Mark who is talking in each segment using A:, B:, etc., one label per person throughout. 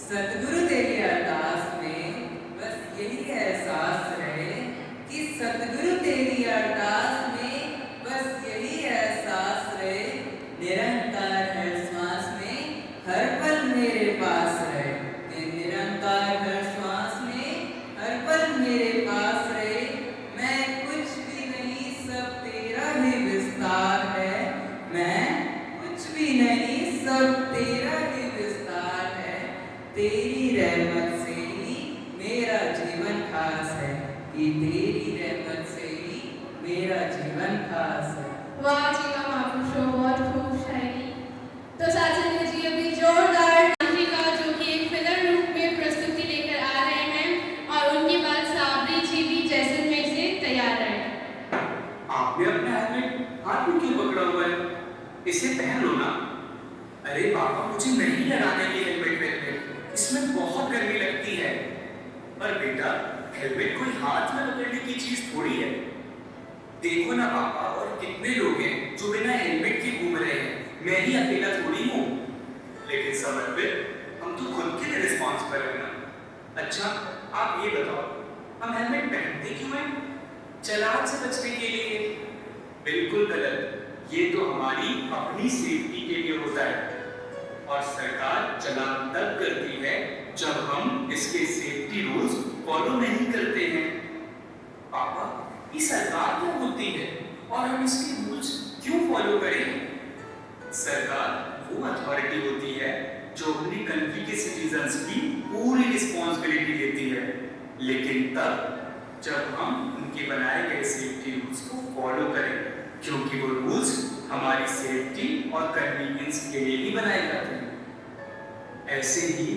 A: सतगुरु तेरी अरदास में बस यही एहसास रहे कि सतगुरु तेरी अरदास में बस यही एहसास रहे, निरंकार हर श्वास में हर पल मेरे पास रहे, निरंकार हर श्वास में हर पल मेरे पास रहे। मैं कुछ भी नहीं, सब तेरा ही विस्तार है, मैं कुछ भी नहीं, सब तेरा ही विस्तार है। तेरी रहमत से ही मेरा जीवन खास है, कि तेरी रहमत से ही मेरा जीवन खास है।
B: वाह जी वाह महापुरुषों, बहुत खूब शायरी। तो साथ संगत जी अभी जोरदार जी का जो कि एक फिल्म रूप में प्रस्तुति लेकर आ रहे हैं और उनके बाद साबरी जी भी जैसलमेर से तैयार है।
C: आपने अपना हेलमेट हाथ में क्यों पकड़ा हुआ है? इसे पहन लो ना। अरे पापा, मुझे नहीं लगाने की हेलमेट पहनने, इसमें बहुत गर्मी लगती है। पर बेटा, हेलमेट कोई हाथ में पकड़ने की चीज थोड़ी है। देखो ना पापा, और कितने लोग हैं जो बिना हेलमेट के घूम रहे हैं, मैं ही अकेला थोड़ी हूँ। लेकिन समर्पित, हम तो खुद के लिए रिस्पॉन्सिबल है ना। अच्छा, आप ये बताओ, हम हेलमेट पहनते क्यों हैं? चालान से बचने के लिए? बिल्कुल गलत। ये तो हमारी अपनी सेफ्टी के लिए होता है, और सरकार चालान तब करती है जब हम इसके सेफ्टी रूल्स फॉलो नहीं करते हैं। पापा, ये सरकार क्यों होती है और हम इसके रूल्स क्यों फॉलो करें? सरकार वो अथॉरिटी होती है जो अपनी कंट्री के सिटीजन्स की पूरी रिस्पॉन्सिबिलिटी लेती है, लेकिन तब जब हम उनके बनाए गए सेफ्टी रूल्स को फॉलो करें, क्योंकि वो रूल्स हमारी सेफ्टी और कन्वीनियंस के लिए ही बनाए जाते हैं। ऐसे ही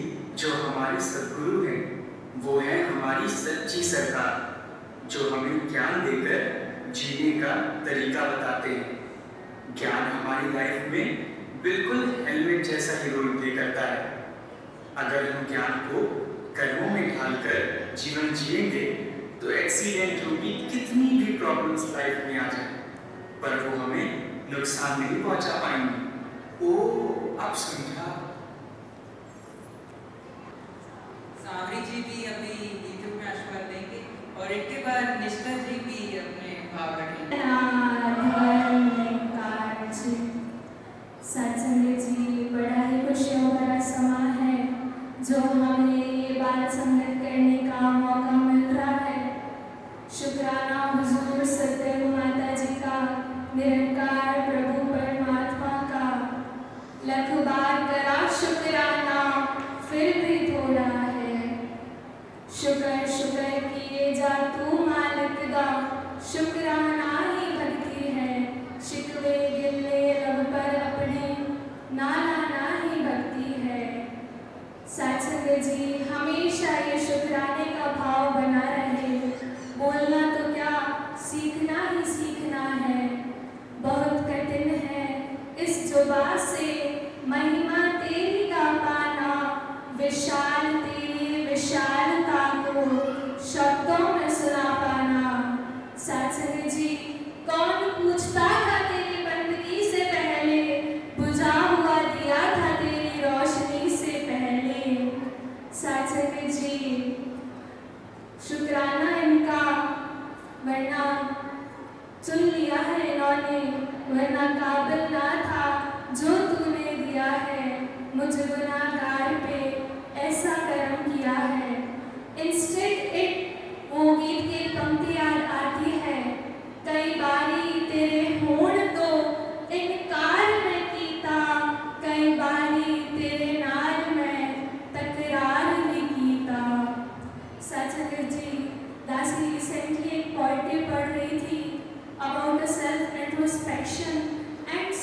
C: जो हमारे सद्गुरु हैं, वो है हमारी सच्ची सरकार, जो हमें ज्ञान देकर जीने का तरीका बताते हैं। ज्ञान हमारी लाइफ में बिल्कुल हेलमेट जैसा ही रोल प्ले करता है। अगर हम ज्ञान को कर्मों में ढालकर जीवन जिएंगे तो एक्सीडेंट होगी, कितनी भी प्रॉब्लम्स लाइफ में आ जाए, पर वो हमें नुकसान नहीं पहुंचा पाएंगे। ओ, आप समझा?
A: सावरी जी भी अभी यूट्यूब में आशीर्वाद देंगे और इनके बाद निष्ठा जी भी अपने भाव रखेंगे।
D: सत्संग जी, बड़ा ही खुशियों भरा समा है जो हमें ये बात संगत करने का मौका मिल रहा है। शुक्राना हुजूर सतगुरु माता जी का, निरंकार प्रभु परमात्मा का, लख बार करा शुक्राना फिर भी थोड़ा है। शुक्र शुक्र किए जा तू मालिक दा, शुक्राना ही भक्ति है। शिकवे गिले लब पर अपने, नाना ही भक्ति है। सत्संग जी, हमेशा ये शुक्राने का भाव बना रहे। बोलना तो क्या, सीखना ही सीखना है। बहुत कठिन है इस जुबान से महिमा तेरी का पाना, विशाल तेरी विशालता को शब्दों में सुना पाना। सत्संग जी, कौन पूछता था तेरी बंदगी से पहले, बुझा हुआ दिया था तेरी रोशनी से पहले। सत्संग जी, शुक्राना इनका, वरना चुन लिया है इन्होंने, वरना काबिल ना था जो तूने दिया है। मुझ गुनाहगार पे ऐसा करम किया है। इंस्टेड इट, वो गीत की पंक्ति याद आती है। कई बारी तेरे होड़ तो इनकार में कीता, कई बारी तेरे नाल में तकरार भी कीता। सत्संग जी, दासी रिसेंटली एक पोएट्री पढ़ रही थी about a self introspection and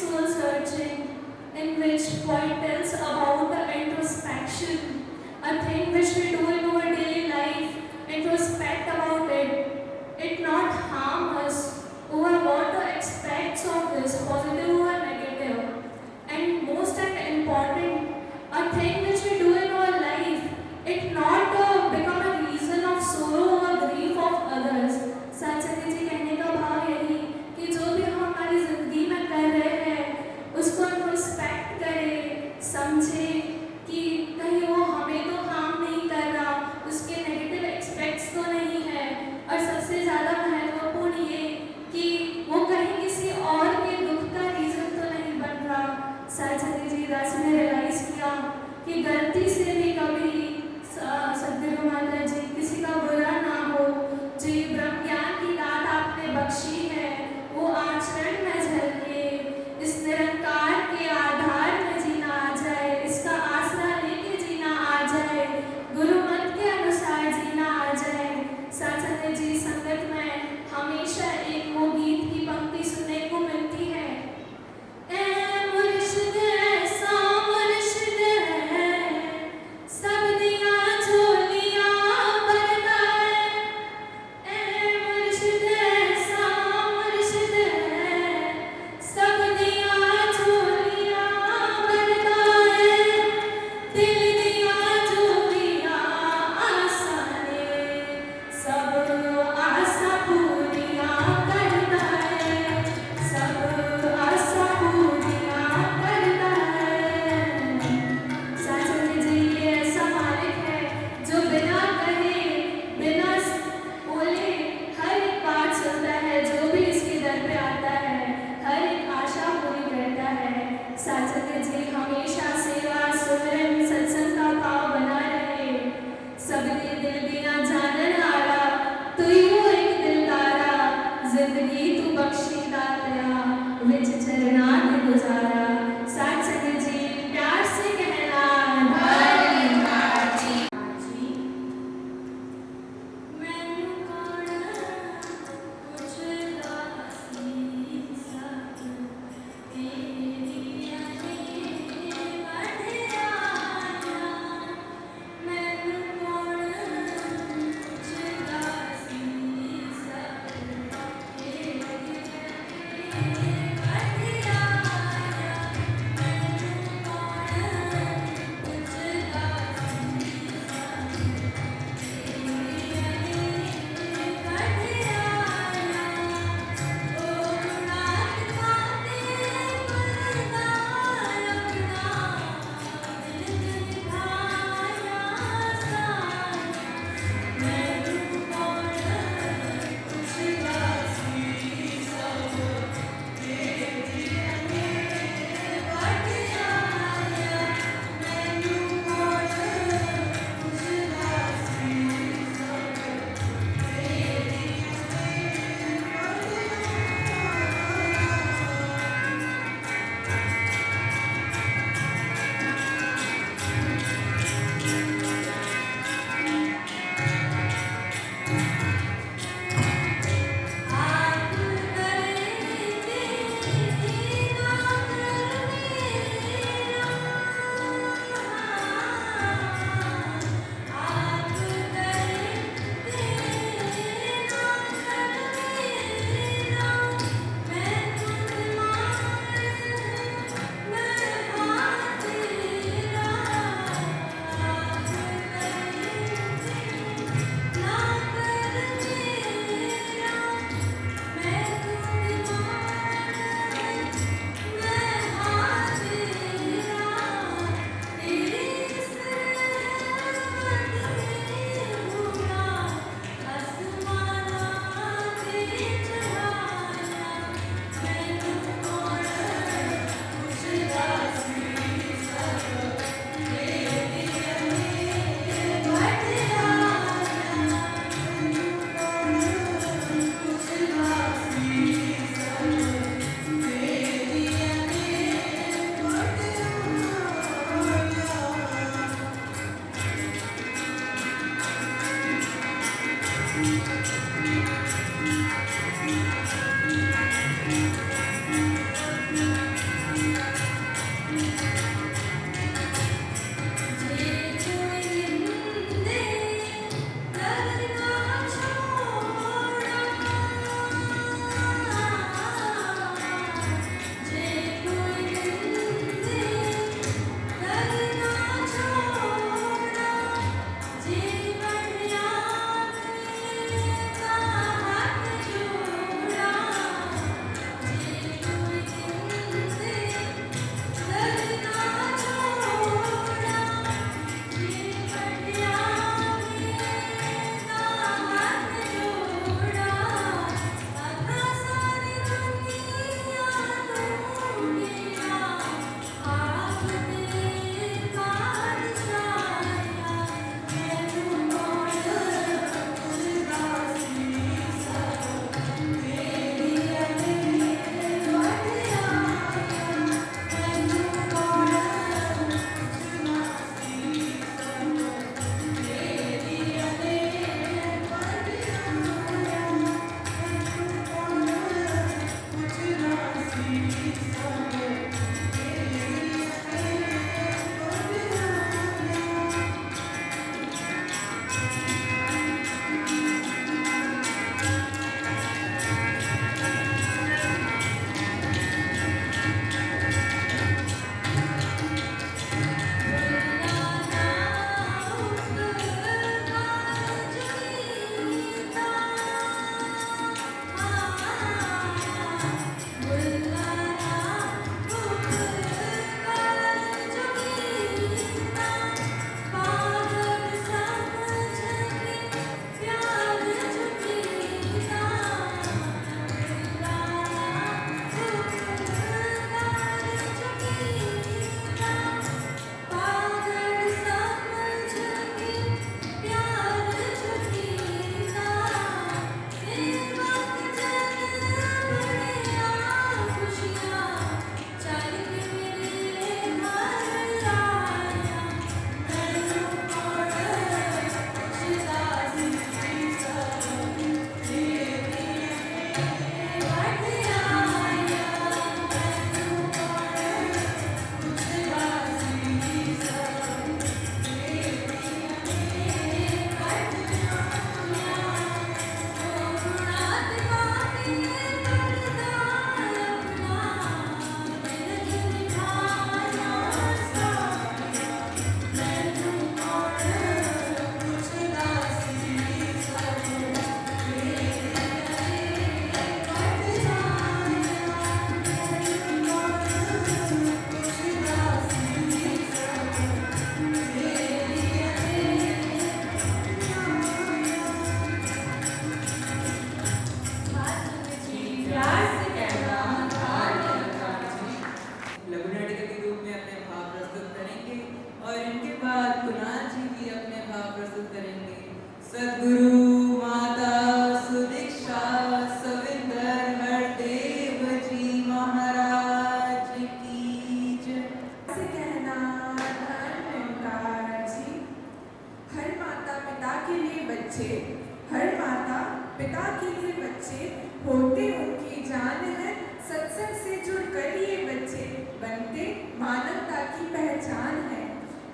E: होते उनकी जान है। सत्संग से जुड़कर ये बच्चे बनते मानवता की पहचान है।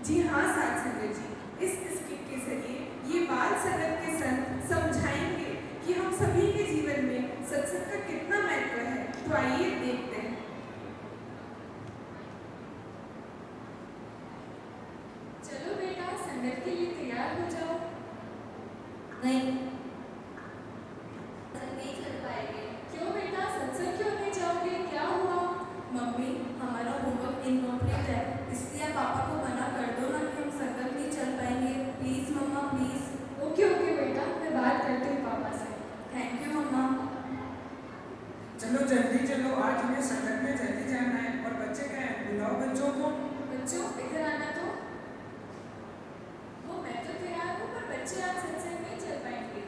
E: जी हाँ साथ संगत जी, इस स्किट के जरिए ये बाल संगत के संत समझाएंगे कि हम सभी के जीवन में सत्संग का कितना महत्व है। तो आइए देखते हैं।
D: चलो बेटा, संगत के लिए तैयार हो जाओ।
F: नहीं
D: नहीं चल पाएंगे। क्यों बेटा, सत्संग क्यों नहीं जाओगे? क्या हुआ?
F: मम्मी, हमारा होमवर्क इनकम्प्लीट है, इसलिए पापा को मना कर दो ना कि हम संगत नहीं चल पाएंगे। प्लीज मम्मा, प्लीज।
D: ओके ओके बेटा, मैं बात करती हूँ पापा से।
F: थैंक यू मम्मा।
G: चलो जल्दी चलो, आज हमें संगत में जल्दी जाना है। और बच्चे क्या है, बुलाओ बच्चों को।
D: बच्चों इधर आना। तो वो मैं तो तैयार हूँ, पर बच्चे आज सत्संग नहीं चल पाएंगे।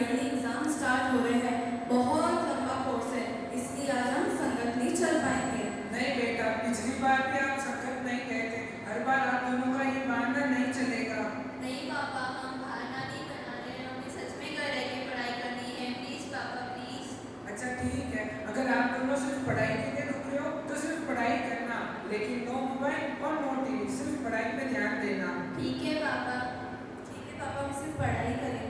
F: ईयरली एग्जाम स्टार्ट हो रहे हैं, बहुत लंबा कोर्स है, इसलिए आज हम संगत नहीं चल पाएंगे।
G: नहीं बेटा, पिछली बार भी आप संगत नहीं गए थे। हर बार आप दोनों का ये बहाना नहीं चलेगा।
B: नहीं पापा, हम बहाना नहीं बना रहे, हमें सच में घर रह के पढ़ाई करनी है। प्लीज पापा प्लीज।
G: अच्छा ठीक है, अगर आप दोनों सिर्फ पढ़ाई के लिए रुक रहे हो तो सिर्फ पढ़ाई करना, लेकिन नो मोबाइल और नो टीवी, सिर्फ पढ़ाई पे ध्यान देना।
B: ठीक है पापा।
F: ठीक है पापा, हम सिर्फ पढ़ाई करेंगे।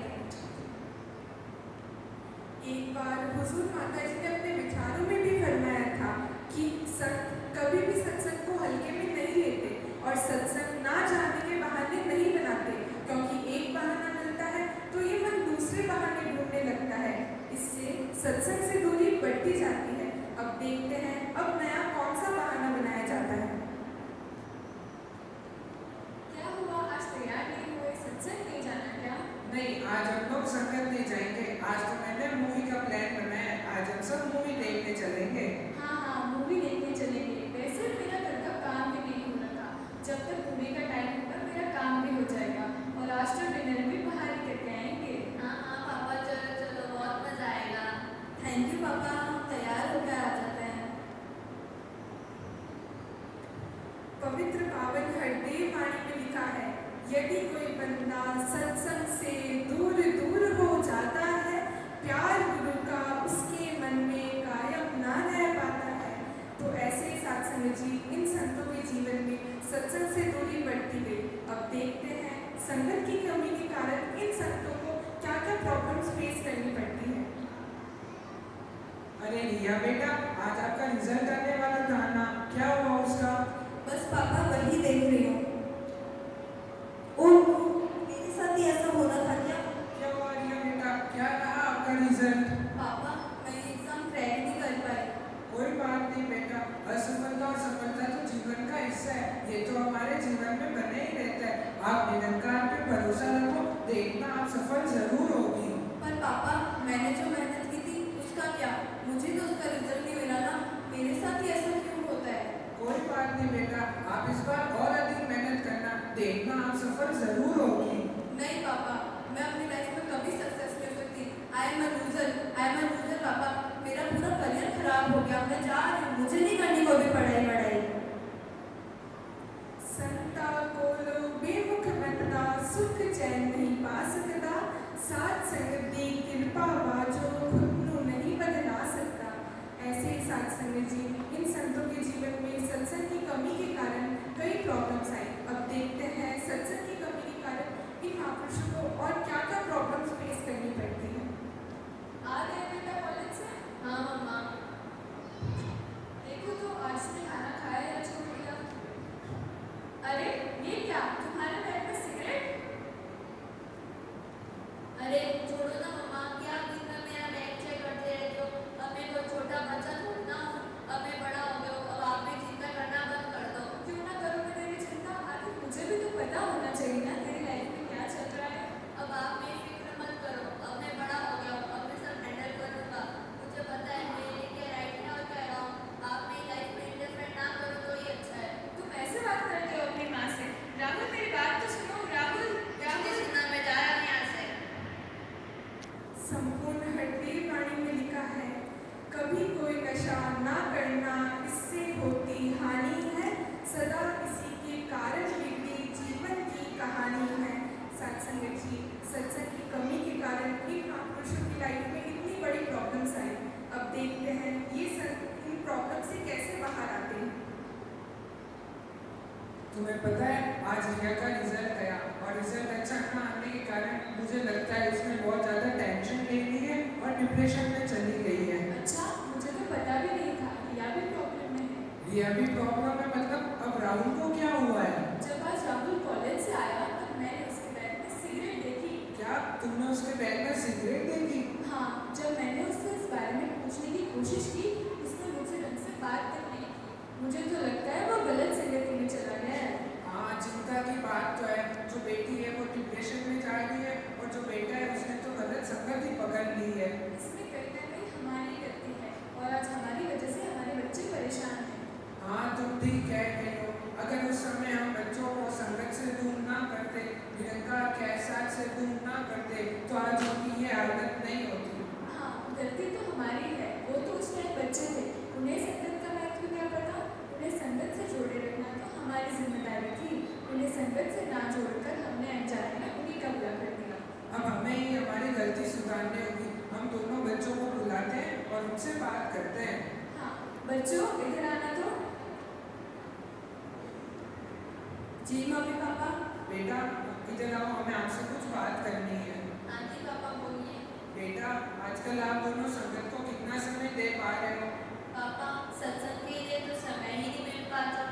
E: एक बार हुजूर माता जी ने अपने विचारों में भी फरमाया था कि कभी भी सत्संग को हल्के में नहीं लेते और सत्संग ना जाने के बहाने नहीं बनाते, क्योंकि एक बहाना मिलता है तो ये मन दूसरे बहाने ढूंढने लगता है। इससे सत्संग से दूरी बढ़ती जाती है। अब देखते हैं अब नया कौन सा बहाना बनाया जाता है।
D: क्या हुआ, आज तैयार नहीं हुए? सत्संग नहीं जाना क्या?
G: नहीं, आज हम लोग संगत नहीं जाएंगे। आज तो मैंने मूवी का प्लान बनाया है, आज हम सब मूवी देखने चलेंगे।
D: हाँ हाँ, मूवी देखने चलेंगे। वैसे मेरा घर का काम भी नहीं हो रहा था। जब तक मूवी का टाइम होगा मेरा काम भी हो जाएगा और आज तो डिनर भी बाहर ही करके आएंगे।
B: हाँ हाँ पापा, चलो चलो, बहुत मजा आएगा।
F: थैंक यू पापा, हम तैयार होकर आ जाते हैं।
E: पवित्र पावन हरदेव वाणी में लिखा है, यदि कोई बंदा सत्संग से दूर दूर हो जाता है, प्यार गुरु का उसके मन में कायम ना रह पाता है। तो ऐसे सत्संग जी इन संतों के जीवन में सत्संग से दूरी बढ़ती गई। अब देखते हैं संगत की कमी के कारण इन संतों को क्या क्या प्रॉब्लम्स फेस करनी पड़ती है।
G: अरे रिया बेटा, आज आपका रिजल्ट आने वाला था ना, क्या हुआ उसका?
F: बस पापा वही देख रही हूँ। ओह, मेरे साथ ही ऐसा होना था क्या?
G: क्या हुआ रिया बेटा, क्या रहा आपका रिजल्ट?
F: पापा, मैं ये एग्जाम क्रैक नहीं कर पाई।
G: कोई बात नहीं बेटा, असफलता और सफलता तो जीवन का हिस्सा है, ये तो हमारे जीवन में बने ही रहता है। आप निरंकार पे भरोसा रखो, देखना आप सफल जरूर होगी।
F: पर पापा, मैंने जो मेहनत की थी उसका क्या? मुझे तो उसका रिजल्ट नहीं मिला ना, मेरे साथ ही ऐसा क्यों होता है?
G: कोई बात नहीं बेटा, आप इस बार और अधिक मेहनत करना, देखना आप सफल जरूर होगी।
F: नहीं पापा, मैं अपनी लाइफ में कभी सक्सेस नहीं हो सकती। आई एम अ लूजर पापा, मेरा पूरा करियर खराब हो गया। मैं जा रही हूँ, मुझे नहीं करनी कोई भी पढ़ाई।
E: संता कोलो बेमुख बंदा सुख चैन नहीं पा सकता, साथ संगत दी कृपा बाजो खुद नू नहीं बदला सकता। ऐसे ही साथ संगत जी इन संतों के जीवन में सत्संग की कमी के कारण कई प्रॉब्लम्स आई। अब देखते हैं सत्संग की कमी के कारण इन महापुरुषों को और क्या क्या प्रॉब्लम्स फेस करनी पड़ती है।
D: आ गए बेटा कॉलेज से?
B: हाँ मम्मा।
D: देखो तो आज ने खाना खाया या छोड़ दिया? अरे ये क्या, तुम्हारे बैग में सिगरेट?
B: अरे छोड़ो ना मम्मा, क्या दिन में मेरा बैग चेक करते रहते हो? अब मैं कोई छोटा बच्चा थोड़ी ना हूँ, अब मैं बड़ा हो गया हूँ, अब आप भी चिंता करना बंद कर दो।
D: क्यों ना करोगे तेरी चिंता? आखिर मुझे भी तो पता होना चाहिए ना तेरी लाइफ में क्या चल रहा है।
B: अब आप बेफिक्र मत करो, अब मैं बड़ा हो गया हूँ, अब मैं सब हैंडल करूँगा। मुझे पता है मेरे क्या राइट है और क्या रॉन्ग। आप मेरी लाइफ में इंटरफेयर ना करो तो ही अच्छा है।
D: तुम ऐसे बात करते हो अपनी माँ से? राहुल मेरी बात तो सुनो। राहुल
B: मुझे सुनना, मैं जा रहा हूँ यहाँ से।
E: संपूर्ण हरदेव वाणी में लिखा है, कभी कोई नशा ना करना, इससे होती हानि है, सदा इसी के कारण बिगड़ी जीवन की कहानी है। सत्संग जी सत्संग की कमी के कारण इन महापुरुषों की लाइफ में इतनी बड़ी प्रॉब्लम्स आई। अब देखते हैं ये इन प्रॉब्लम से कैसे बाहर आते हैं।
G: तुम्हें पता है आज रिया का रिजल्ट आया और रिजल्ट अच्छा ना आने के कारण मुझे लगता है उसने बहुत ज़्यादा टेंशन ले ली है और डिप्रेशन में चली गई है।
D: अच्छा, मुझे तो पता भी नहीं था। रिया भी प्रॉब्लम में है?
G: रिया भी प्रॉब्लम है मतलब? अब राहुल को क्या हुआ है?
D: जब आज राहुल कॉलेज से आया तब मैंने उसके बैग में सिगरेट देखी।
G: क्या तुमने उसके बैग में सिगरेट देखी?
D: हाँ, जब मैंने उससे इस बारे में पूछने की कोशिश की, उसने मुझसे ढंग से बात तक नहीं की। मुझे तो लगता है वो गलत संगति में चला गया है।
G: हाँ, चिंता की बात तो है। जो बेटी है वो डिप्रेशन में जा रही है और जो बेटा है उसने तो गलत संगत ही पकड़ ली है।
D: इसमें कहीं ना कहीं हमारी गलती है और आज हमारी वजह से हमारे बच्चे परेशान हैं।
G: हाँ, तुम ठीक कह रही हो। अगर उस समय हम बच्चों को संगत से दूर ना करते, निरंकार के एहसास से दूर ना करते, तो आज उनकी ये हालत
E: गलती तो हमारी है, वो तो उस टाइम बच्चे थे, उन्हें संगत का महत्व क्या पता। उन्हें संगत से जोड़े रखना तो हमारी जिम्मेदारी थी। उन्हें संगत से ना जोड़कर हमने अनजाने में उन्हीं का बुरा कर दिया।
G: अब हमें ही हमारी गलती सुधारनी होगी। हम दोनों बच्चों को बुलाते हैं और उनसे बात करते हैं।
E: हाँ बच्चों, इधर आना तो। जी मम्मी पापा।
G: बेटा इधर आओ, हमें आपसे कुछ बात करनी है।
F: आंटी पापा बोलिए।
G: बेटा आजकल आप दोनों संगत को कितना समय दे पा रहे हो?
F: पापा सत्संग के लिए तो समय ही नहीं मिल पाता।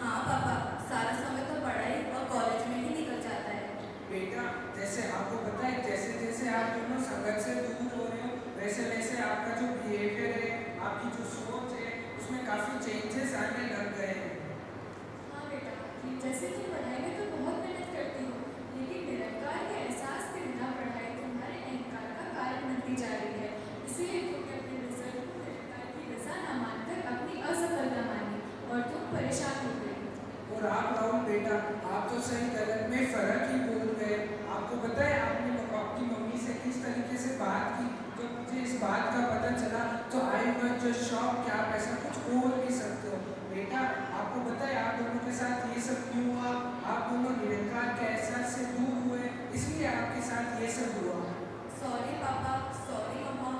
F: हाँ पापा, सारा समय तो पढ़ाई और कॉलेज में ही निकल जाता है।
G: बेटा जैसे आपको पता है, जैसे जैसे आप दोनों संगत से दूर हो रहे हो, वैसे वैसे आपका जो बिहेवियर है, आपकी जो सोच है, उसमें काफ़ी चेंजेस आने लग गए हैं।
E: हाँ बेटा, जैसे कि पढ़ाई में तो बहुत मेहनत करती हो, लेकिन निरंकार के एहसास के बिना पढ़ाई तुम्हारे अहंकार का कारण बनती जा रही है। इसीलिए तुमने अपने रिजल्ट को निरंकार की रजा न मानकर अपनी असफलता मानी और तुम परेशान हो गए।
G: और आप राहुल बेटा, आप तो सही गलत में फर्क ही भूल गए। आपको पता है आपने आपकी मम्मी से किस तरीके से बात की? जब मुझे इस बात का पता चला तो आई वॉज जस्ट शॉक कि आप ऐसा कुछ बोल भी सकते हो। बेटा आपको पता है आप दोनों के साथ ये सब क्यों हुआ? आप दोनों निरंकार के एहसास से दूर हुए, इसलिए आपके साथ ये सब हुआ।
F: सॉरी पापा, सॉरी मम्मा।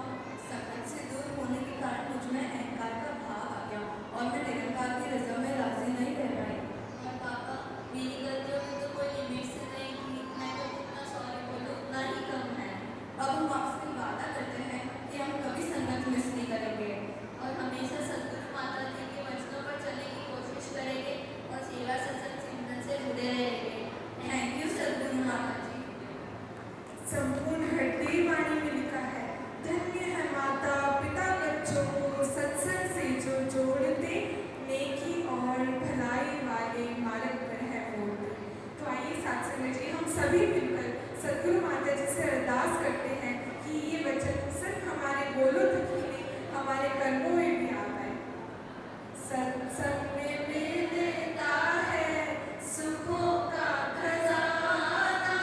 F: संगत से दूर होने के कारण मुझ में अहंकार का भाव आ गया और मैं निरंकार की रजा में राजी नहीं रह पाई। और पापा, मेरी गलतियों की तो कोई लिमिट से नहीं थी। मैं तो जितना सॉरी बोलूँ उतना ही कम है। अब हम आपसे वादा करते हैं कि हम कभी संगत मिस नहीं करेंगे और हमेशा सद्गुरु माता जी के वचनों पर चलने की कोशिश करेंगे और सेवा सत्संग चिंतन से जुड़े रहेंगे। थैंक यू सद्गुरु माता जी।
E: संपूर्ण हृदय वाणी में लिखा है, धन्य है माता पिता बच्चों को सत्संग से जो जोड़ते, नेकी और भलाई वाले मार्ग पर है मोड़ते। तो आइए साथ समझिए, हम सभी मिलकर सद्गुरु माता जी से अरदास करते हैं कि ये वचन सिर्फ हमारे बोलों तक ही नहीं, हमारे कर्मों में भी आ पाए। सत्संग में मिलता है सुखों का खजाना,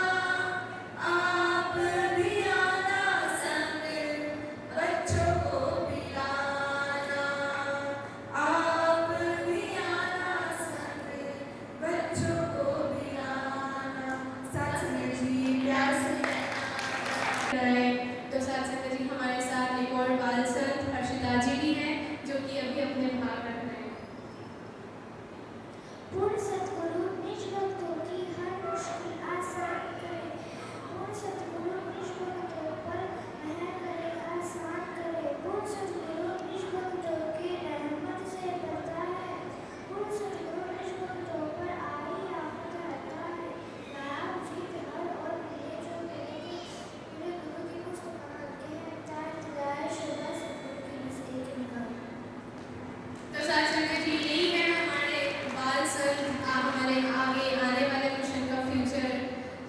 E: आप भी आना संग बच्चों को भी लाना, आप भी आना संग बच्चों को भी लाना। सत्संग जी प्यार से तो सत्संग जी हमारे साथ एक और बाल संत हर्षिता जी भी हैं जो कि अभी अपने भाग रख रहे हैं।
H: पूर्ण सतगुरु निज भक्तों की हर मुश्किल आसान करे। पूर्ण सतगुरु निज भक्तों पर मेहर करे, आसान करे। पूर्ण सतगुरु निज भक्तों की रहमत से बरता है। पूर्ण सतगुरु निज भक्तों पर आई आफत रहता है। नारायण जी के हर और मेरे जो मेरे गुरु की पुस्तक के हैं, तार श्रद्धा सतगुरु की नजदीक निकाल।
B: तो सत्संग जी यही है हमारे बाल संत, हमारे आगे आने वाले मिशन का फ्यूचर।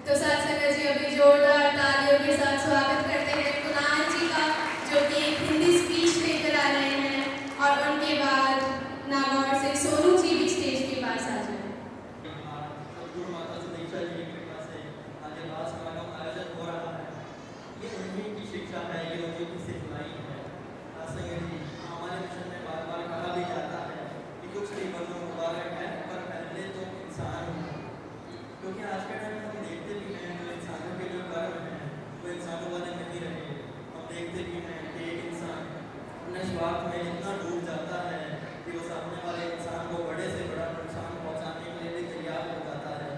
B: तो सत्संग जी अभी जोरदार तालियों के साथ स्वागत करते हैं कुणाल जी का, जो कि एक हिंदी स्पीच लेकर आ रहे हैं, और उनके बाद नागौर से सोनू जी भी स्टेज के पास आ जाए।
I: सद्गुरु माता से दीक्षा जी की कृपा से आज ये बाल समागम आयोजन हो रहा है। ये उन्हीं की शिक्षा है, ये उन्हीं की सिखलाई है। सत्संग जी हमारे मिशन में बार बार कहा भी जाता है कि कुछ भी बनो मुबारक है, पर पहले तो इंसान हो। क्योंकि आज के टाइम में हम देखते भी हैं जो इंसानों के जो कर्म हैं वो इंसानों वाले नहीं रहे। हम देखते भी हैं कि एक इंसान अपने स्वार्थ में इतना डूब जाता है कि वो सामने वाले इंसान को बड़े से बड़ा नुकसान पहुंचाने के लिए भी तैयार हो जाता है।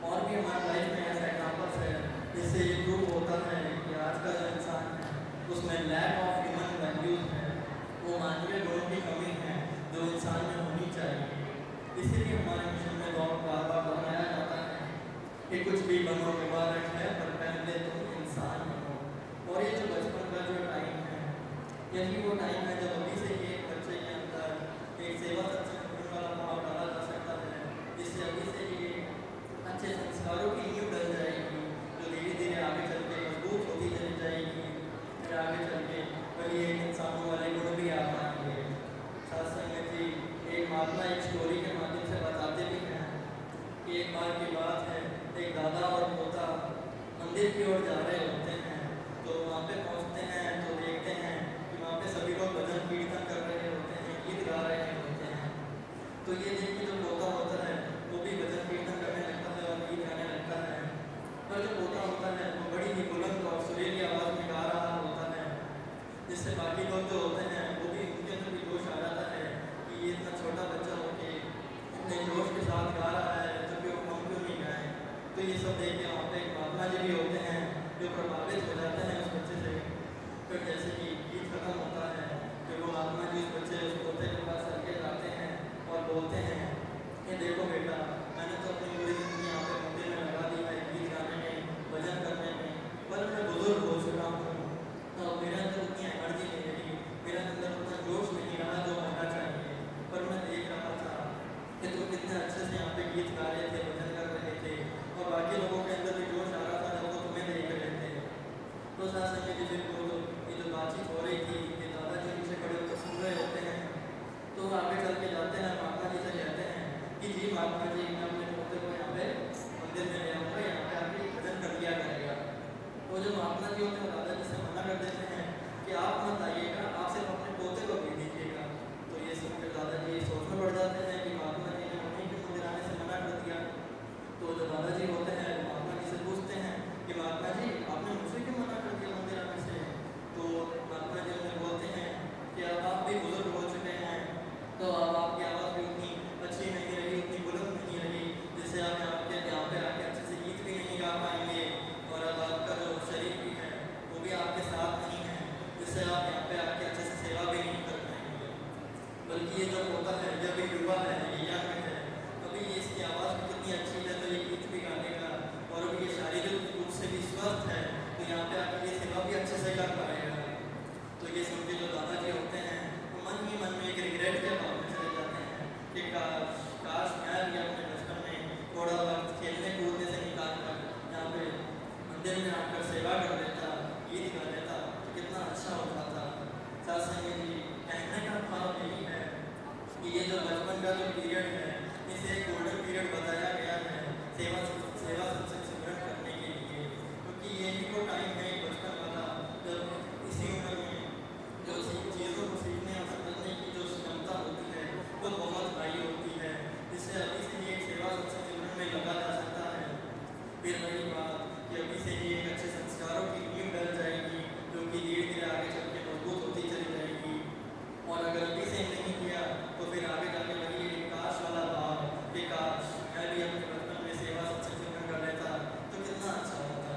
I: और भी हमारी लाइफ में ऐसे एग्जाम्पल्स है जिससे ये प्रूव होता है कि आज का जो इंसान है उसमें लैक ऑफ ह्यूमन वैल्यूज है, वो मानवीय गुणों की कमी है जो इंसान में होनी चाहिए। इसीलिए हमारे मिशन में बहुत बार बार दोहराया जाता है कि कुछ भी बनो मुबारक है, पर पहले तुम इंसान बनो। और ये जो बचपन का जो टाइम है, यही वो टाइम है जब अभी से ही एक बच्चे के अंदर एक सेवा सत्संग वाला भाव डाला जा सकता है, जिससे अभी से ही अच्छे संस्कारों की नींव डल जाएगी, जो धीरे धीरे आगे चल के मजबूत होती चली जाएगी। फिर आगे चल के वही एक इंसानों वाले गुण भी आ पाएंगे। सत्संग जी एक महात्मा एक स्टोरी के माध्यम से बताते भी हैं कि एक बार की बात है, एक दादा और पोता मंदिर की ओर जा रहे होते हैं। तो वहाँ पे पहुँचते हैं तो देखते हैं पे सभी लोग भजन कीर्तन कर रहे होते हैं, गीत गा रहे होते हैं। तो ये देख के जो पोता होता है वो भी भजन कीर्तन करने लगता है और गीत गाने लगता है। और जो पोता होता है वो बड़ी ही बुलंद और सुरीली आवाज़ में गा रहा होता है, जिससे बाकी लोग जो होते हैं वो भी उनके अंदर भी जोश आ जाता है कि ये इतना छोटा बच्चा होके इतने जोश के साथ गा रहा है, जबकि वो हम क्यों नहीं गाएं। तो ये सब देख के वहाँ पे महात्मा जी भी होते हैं जो प्रभावित हो जाते हैं उस बच्चे से। फिर जैसे कि गीत खत्म होता है फिर वो महात्मा जी उस बच्चे उस पोते के पास चल के जाते हैं और बोलते हैं कि देखो बेटा, मैंने तो अपनी पूरी जिंदगी यहाँ पे मंदिर में लगा दी है गीत गाने में, भजन करने में, पर मैं बुजुर्ग हो चुका हूँ तो मेरे अंदर उतनी एनर्जी नहीं रही, मेरे अंदर उतना जोश नहीं रहा जो होना चाहिए। पर मैं देख रहा था कि तुम कितने अच्छे से यहाँ पे गीत गा रहे थे, भजन कर रहे थे और बाकी लोगों के अंदर भी जोश आ रहा था जब वो तुम्हें देख रहे थे। तो साथ संग जी फिर वो ये जो बातचीत हो रही थी कि दादाजी पीछे खड़े होकर सुन रहे होते हैं, तो वो आगे चल के जाते हैं महात्मा जी से कहते हैं कि जी महात्मा जी, मैं अपने पोते को यहाँ पे मंदिर में ले आऊँगा, यहाँ पे आके भजन कर लिया करेगा। तो जो महात्मा जी होते हैं दादाजी से मना कर देते हैं कि आप मत आइएगा, आप सिर्फ अपने पोते को भेज दीजिएगा। तो ये सुनकर दादाजी सोच में पड़ जाते हैं कि महात्मा जी ने उन्हीं के मंदिर आने से मना कर दिया। तो जो दादाजी होते हैं महात्मा जी से पूछते हैं कि महात्मा जी, आपने मुझे क्यों मना कर दिया मंदिर आने से। तो महात्मा जी उन्हें बोलते हैं कि अब आप भी बुजुर्ग हो चुके हैं, तो अब आपकी आवाज़ भी उतनी अच्छी नहीं रही, उतनी बुलंद नहीं रही, जिससे आप यहाँ पे आके अच्छे से गीत भी नहीं गा पाएंगे और अब आपका जो शरीर भी है वो भी आपके साथ नहीं है, जिससे आप यहाँ पे आके अच्छे से सेवा भी नहीं कर पाएंगे। बल्कि ये जो होता है जब एक युवा है, ये यंग है, अभी ये इसकी आवाज़ भी कितनी अच्छी है तो ये गीत भी गाने का और अभी ये शारीरिक रूप से भी स्वस्थ है तो यहाँ पे आके ये सेवा भी अच्छे से कर पाएगा। तो ये सुन के जो दादाजी होते हैं वो मन ही मन में एक रिग्रेट के भाव में चले जाते हैं कि काश मैं भी अपने बचपन में थोड़ा वक्त खेलने कूदने से निकाल कर यहाँ पे मंदिर में आकर सेवा कर लेता, गीत गा लेता तो कितना अच्छा होता था। साथ संग जी, कहने का भाव यही है कि ये जो बचपन का जो पीरियड है इसे एक गोल्डन पीरियड बताया गया है सेवा सत्संग सिमरन करने के लिए, क्योंकि यही वो टाइम है बचपन वाला जब इसी उम्र में जो चीज़ों को सीखने और समझने की जो क्षमता होती है वो बहुत हाई होती है, जिससे अभी से ही एक सेवा सत्संग सिमरन में लगा जा सकता है। फिर वही बात कि अभी से ही एक अच्छे संस्कारों की नींव डल जाएगी जो कि धीरे धीरे आगे चल के मजबूत होती चली जाएगी। और अगर अभी से नहीं किया तो फिर आगे जाके वही एक काश वाला भाव कि काश मैं भी अपने बचपन में सेवा सत्संग सिमरन कर लेता तो कितना अच्छा होता।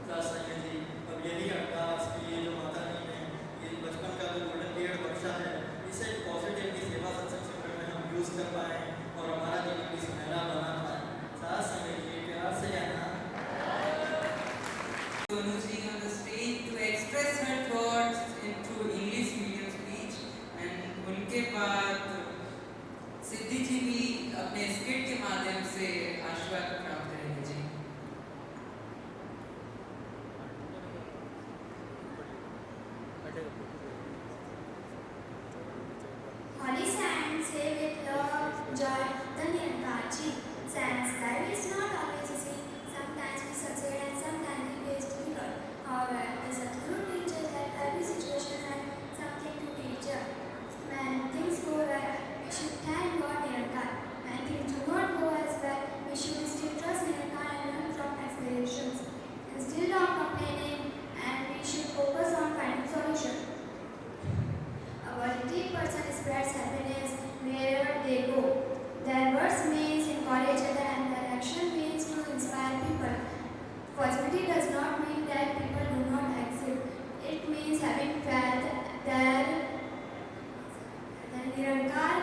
I: साथ संग जी, अब यही अरदास कि ये जो माता जी ने ये बचपन का जो गोल्डन पीरियड बख्शा है इसे पॉजिटिवली सेवा सत्संग सिमरन में हम यूज़ कर पाएँ और हमारा जीवन भी सुनहरा बना पाए। साथ संग जी, प्यार से कहना
A: Sonu ji on the stage to express her thoughts through English medium speech, and उनके बाद सिद्धि जी भी अपने स्किट के माध्यम से आशीर्वाद प्राप्त करेंगे जी।
H: Holy Saints, say with love, joy, the Nirankarji. Saints, life is not always easy. Sometimes we succeed and sometimes we face difficult. However, the Sadguru teaches that every situation has something to teach us. When things go right, we should thank God Nirankar. When things do not go as well, we should still trust Nirankar and learn from experiences. Instead of complaining, and we should focus on finding solution. A positive person spreads happiness wherever they go. Their words means encourage others and their action means to inspire people. Positivity does not mean that people do not exist. It means having faith that Nirankar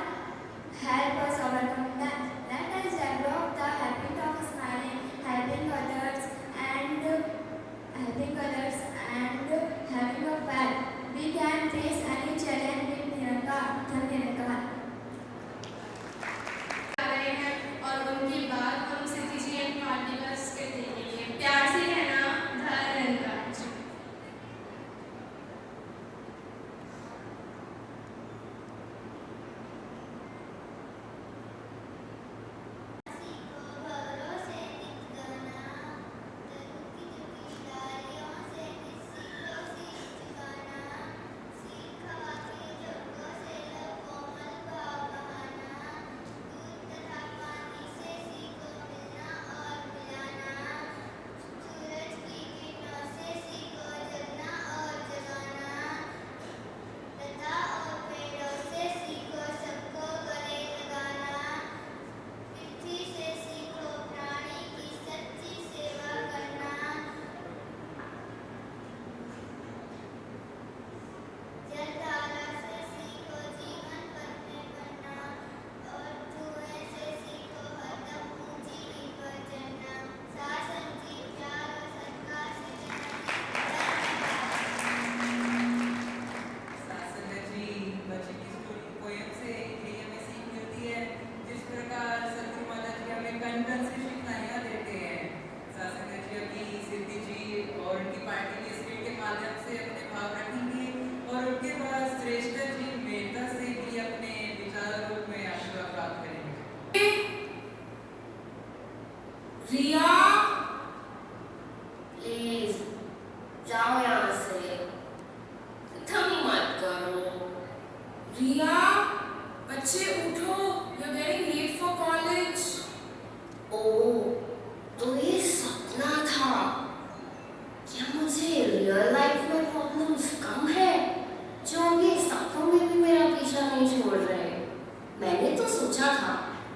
H: help us overcome them. Let us develop the habit of smiling, helping others and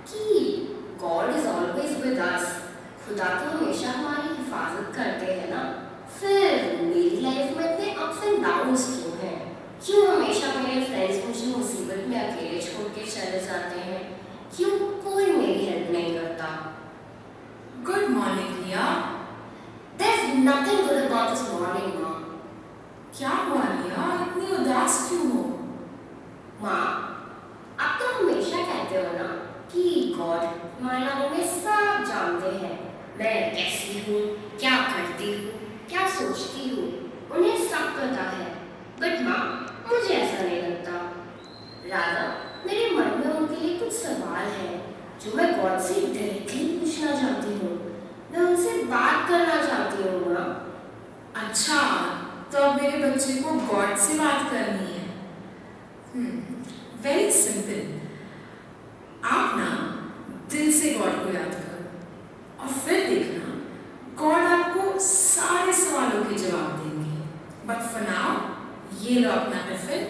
J: कि God is always with us. खुदा तो हमेशा हमारी हिफाजत करते हैं ना, फिर मेरी लाइफ में इतने अप्स एंड डाउन्स क्यों हैं? क्यों हमेशा मेरे फ्रेंड्स मुझे मुसीबत में अकेले छोड़ के चले जाते हैं? क्यों कोई मेरी हेल्प नहीं करता?
E: Good morning Riya.
J: There's nothing good about this morning, माँ।
E: क्या हुआ रिया, इतनी उदास क्यों हो?
J: माँ, आप तो हमेशा कहते हो ना कि गॉड हमारे बारे में सब जानते हैं। मैं कैसी हूँ, क्या करती हूँ, क्या सोचती हूँ, उन्हें सब पता है। बट माँ, मुझे ऐसा नहीं लगता। राधा, मेरे मन में उनके लिए कुछ सवाल है जो मैं गॉड से डायरेक्टली पूछना चाहती हूँ। मैं उनसे बात करना चाहती हूँ माँ।
E: अच्छा, तो अब मेरे बच्चे को गॉड से बात करनी है। Very simple. आप ना दिल से गॉड को याद करो और फिर देखना गॉड आपको सारे सवालों के जवाब देंगे। बट फॉर नाउ ये लो अपना tiffin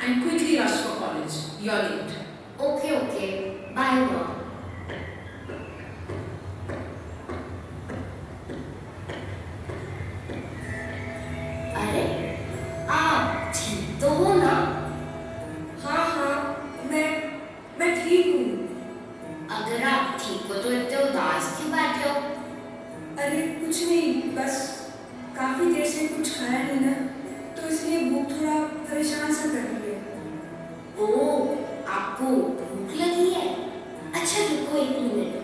E: and quickly rush for college, you are late.
J: Okay okay, bye माँ। अरे, आप ठीक तो हो ना?
F: हाँ हाँ, मैं ठीक हूँ।
J: अगर आप ठीक हो तो इतने उदास क्यों बैठे हो?
F: अरे कुछ नहीं, बस काफी देर से कुछ खाया नहीं ना, तो इसलिए भूख थोड़ा परेशान सा कर रही है।
J: ओह, आपको भूख लगी है? अच्छा रुको एक मिनट।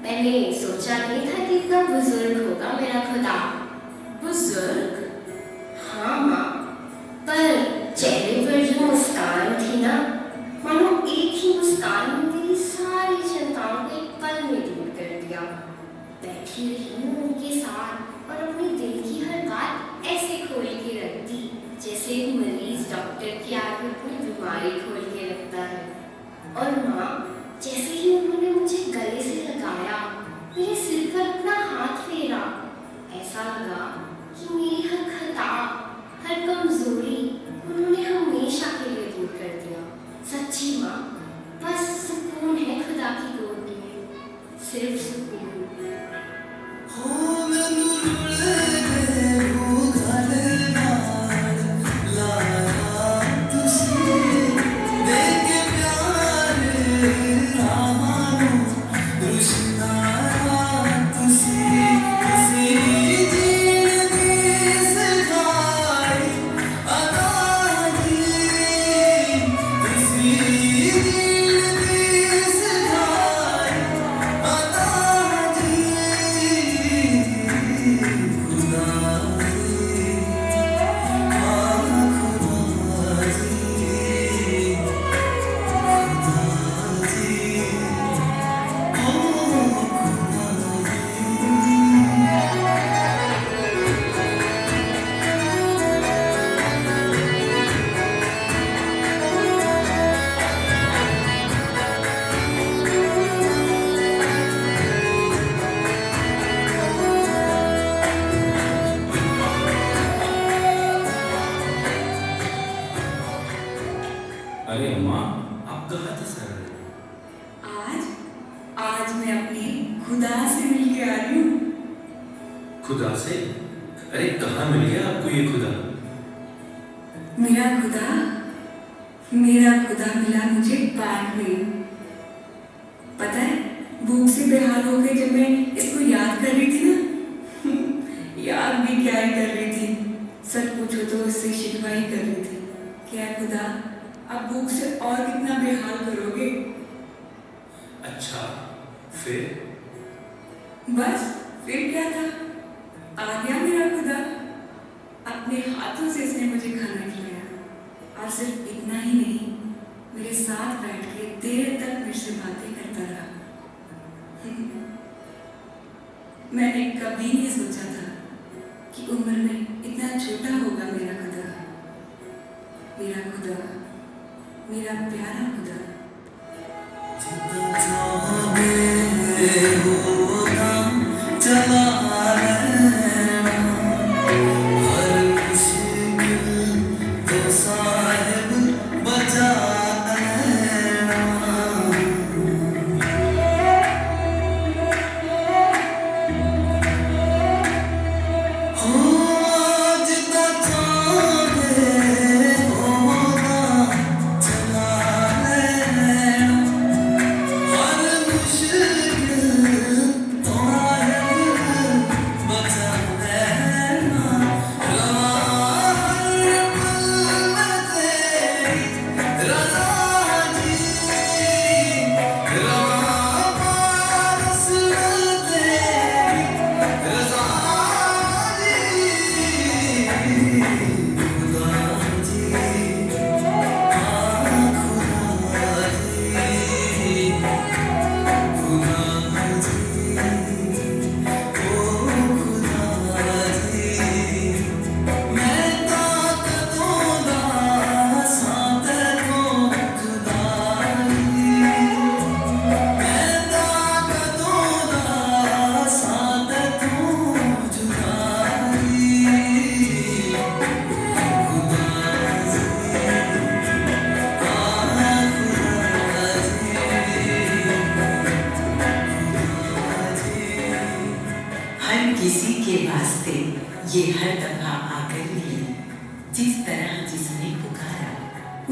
J: मैंने सोचा नहीं था कि इतना बुजुर्ग होगा मेरा खुदा।
E: बुजुर्ग?
J: हाँ माँ, पर चेहरे पर जो मुस्कान थी ना, मानो एक ही मुस्कान ने मेरी सारी चिंताओं को एक पल में दूर कर दिया। बैठी रही हूँ उनके साथ और अपने दिल की हर बात ऐसे खोल के रख दी जैसे एक मरीज डॉक्टर के आगे अपनी बीमारी खोल के रखता है। और माँ, जैसे ही उन्होंने मुझे गले से लगाया, मेरे सिर पर अपना हाथ फेरा, ऐसा लगा कि मेरी हर खता, हर कमजोरी उन्होंने हमेशा के लिए दूर कर दिया। सच्ची माँ, बस सुकून है खुदा की गोद में, सिर्फ सुकून।
K: हो मैं
C: अरे अम्मा, आप कहाँ थे सर?
E: आज मैं अपने खुदा से मिल के आ रही हूँ।
C: खुदा से? अरे कहाँ मिल गया आपको ये खुदा?
E: मेरा खुदा मिला मुझे पार्क में। पता है, भूख से बेहाल होकर जब मैं इसको याद कर रही थी ना, याद भी क्या ही कर रही थी, सच पूछो तो इससे शिकवा ही कर रही थी। क्या खुदा, अब भूख से और कितना बेहाल करोगे?
C: अच्छा, फिर?
E: बस फिर क्या था, आ गया मेरा खुदा। अपने हाथों से इसने मुझे खाना खिलाया, और सिर्फ इतना ही नहीं, मेरे साथ बैठ के देर तक मेरे से बातें करता रहा। मैंने कभी नहीं सोचा था कि उम्र में इतना छोटा होगा मेरा खुदा, मेरा प्यारा खुदा।
A: किसी के वास्ते ये हर दफा आकर मिले, जिस तरह जिसने पुकारा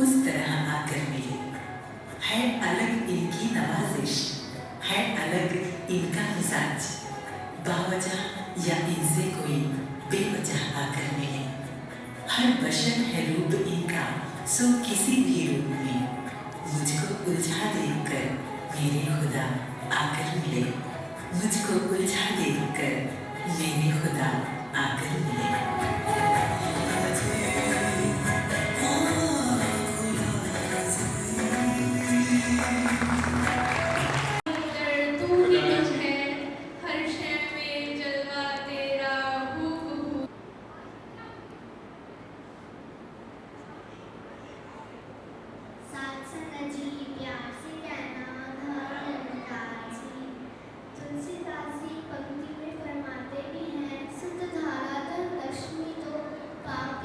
A: उस तरह आकर मिले। है अलग इनकी नवाजिश, है अलग इनका मिजाज, बावजह या इनसे कोई बेवजह आकर मिले। हर बशर है रूप इनका, सो किसी भी रूप में मुझको उलझा देखकर मेरे खुदा आकर मिले। मुझको उलझा देखकर मेरे खुदा आकर मिले।
B: तू ही कुछ है, हर शय में जलवा तेरा हूबहू।
H: साथ संग जी प्यार से कहना घर अंदाज जी। तुलसीदास जी पंक्ति में फरमाते भी हैं, सुत धारा धन लक्ष्मी तो पाप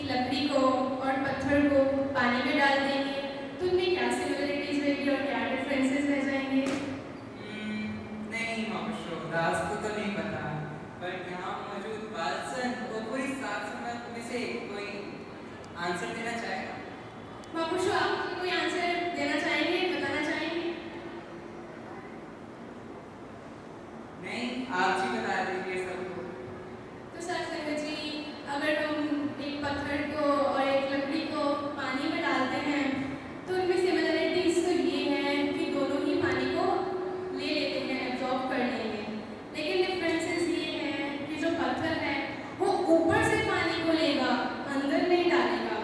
B: लकड़ी को और पत्थर को पानी में डाल देंगे तो उनमें क्या सिमिलरिटीज रहेगी और क्या डिफरेंसेस रह जाएंगे?
A: नहीं मापुशो, दास को तो नहीं पता, पर यहाँ मौजूद बालसन को पूरी सात समझ में से कोई आंसर देना चाहेगा?
B: मापुशो, आप कोई आंसर देना चाहेंगे, बताना चाहेंगे?
A: नहीं, आप जी बता दीजिए सबको।
B: तो सत्संग जी, अगर हम एक पत्थर को और एक लकड़ी को पानी में डालते हैं तो उनमें सिमिलरिटीज तो ये है कि दोनों ही पानी को ले लेते हैं, एब्जॉर्ब कर लेंगे, लेकिन डिफरेंसेस ये है कि जो पत्थर है वो ऊपर से पानी को लेगा, अंदर नहीं डालेगा,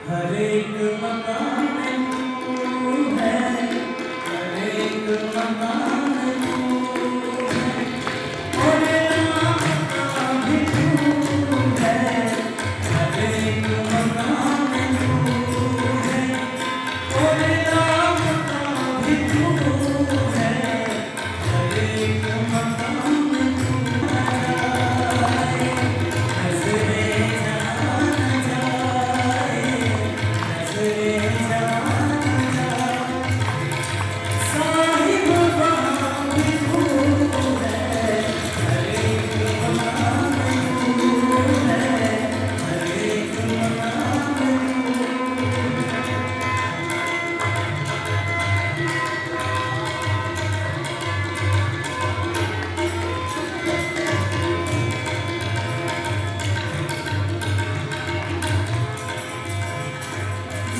K: हर एक मकान में तू है, हर एक मकान में तू है, और नाम का भी तू है, हर एक मकान में तू है, और नाम का भी तू है, हर एक मकान में तू है। नज़रे जान जाए, नज़रे जान जाए, साहिब वहाँ भी तू है, हर एक मकान में तू है, हर एक मकान में तू है।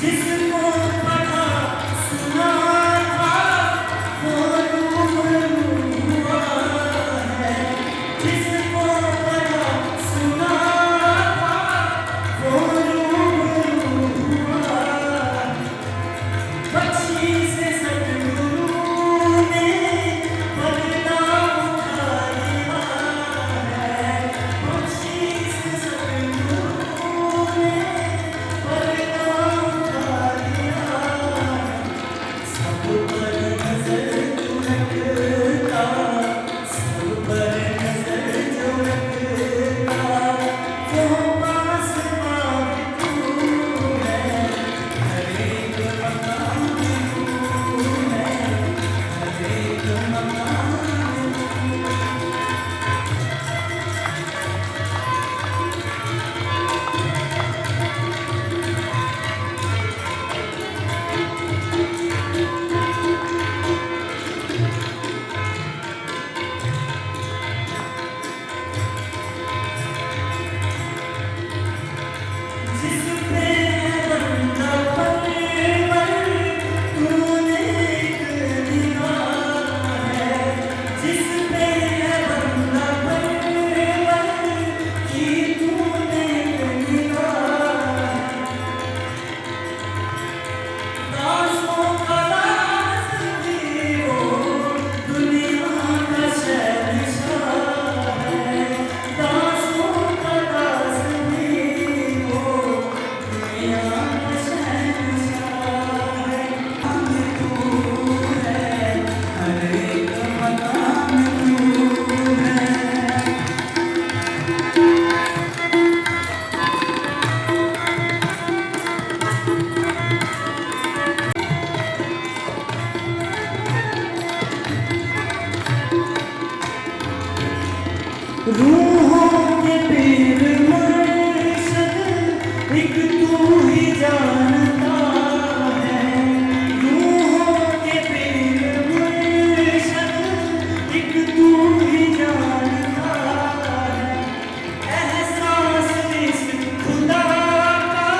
K: जिसको पढ़ा सुना था वो रूबरू हुआ है, जिसको पढ़ा सुना था वो रूबरू हुआ, बख्शी से सतगुरु ने पर्दा उठा लिया है, बख्शी से सतगुरु ने पर्दा उठा लिया, सब पर नजर जो रखता, सब पर नजर जो रखता, वो पास पास तू है, हर एक मकान में तू है, हर एक मकान में तू है। जिस पे बंदा परवर तूने एक निगाह है, जिस पे बंदा परवर की तूने एक निगाह है, दासों का दास भी वो दुनिया का शहंशाह है, दासों का दास भी वो दुनिया का शहंशाह है। मकान तू है, हर एक मकान तू है। रूहों के पीर मुर्शिद एक तू ही जानता है, रूहों के पीर मुर्शिद एक तू ही जानता है, एहसास इस खुदा का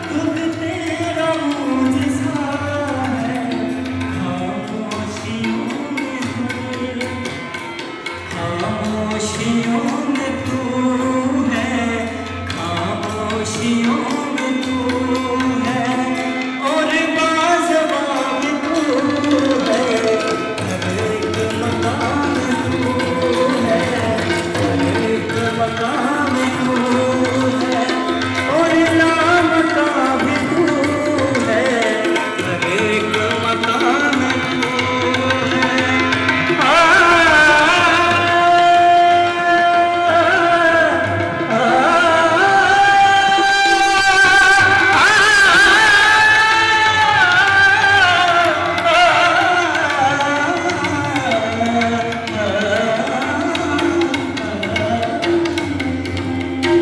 K: खुद तेरा मुझसा है, खामोशियों में खामोशियों में तू है, खामोशियों में तू है, और बाज़बाब तू है, हर एक मकान तू है, हर एक मकान तू है, और नाम का भी तू है, हर एक मकान तू है।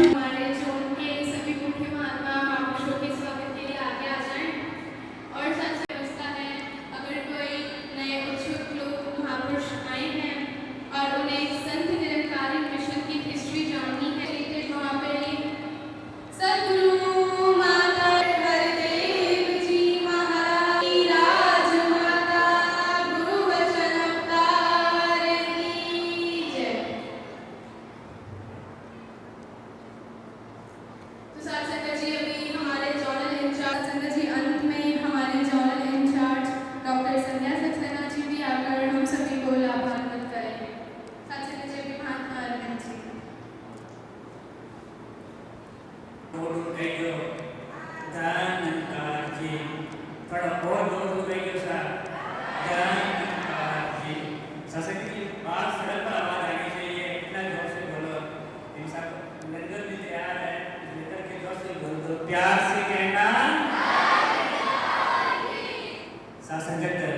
B: हमारे जोन के सभी मुख्य महात्मा महापुरुषों के स्वागत के लिए आगे आ जाएं। और सबसे व्यवस्था है, अगर कोई नए उत्सुक लोग महापुरुष आए हैं और उन्हें संत निरंकारी मिशन की हिस्ट्री जाननी है, लेकिन वहाँ पे सद्गुरु माता हरदेव जी महाराज की राजमाता गुरु वचन अवतार की जय। तो साथ संगत जी, अभी हमारे जोनल इंचार्ज
K: कहियो दानकार जी थोड़ा और जोर से कहियो सा दानकार जी ससंग की बात सड़क पर आवाज आनी चाहिए इतना जोर से बोलो इंसान लंगर भी तैयार है लेकर के जोर से बोल दो प्यार से कहना सा संगत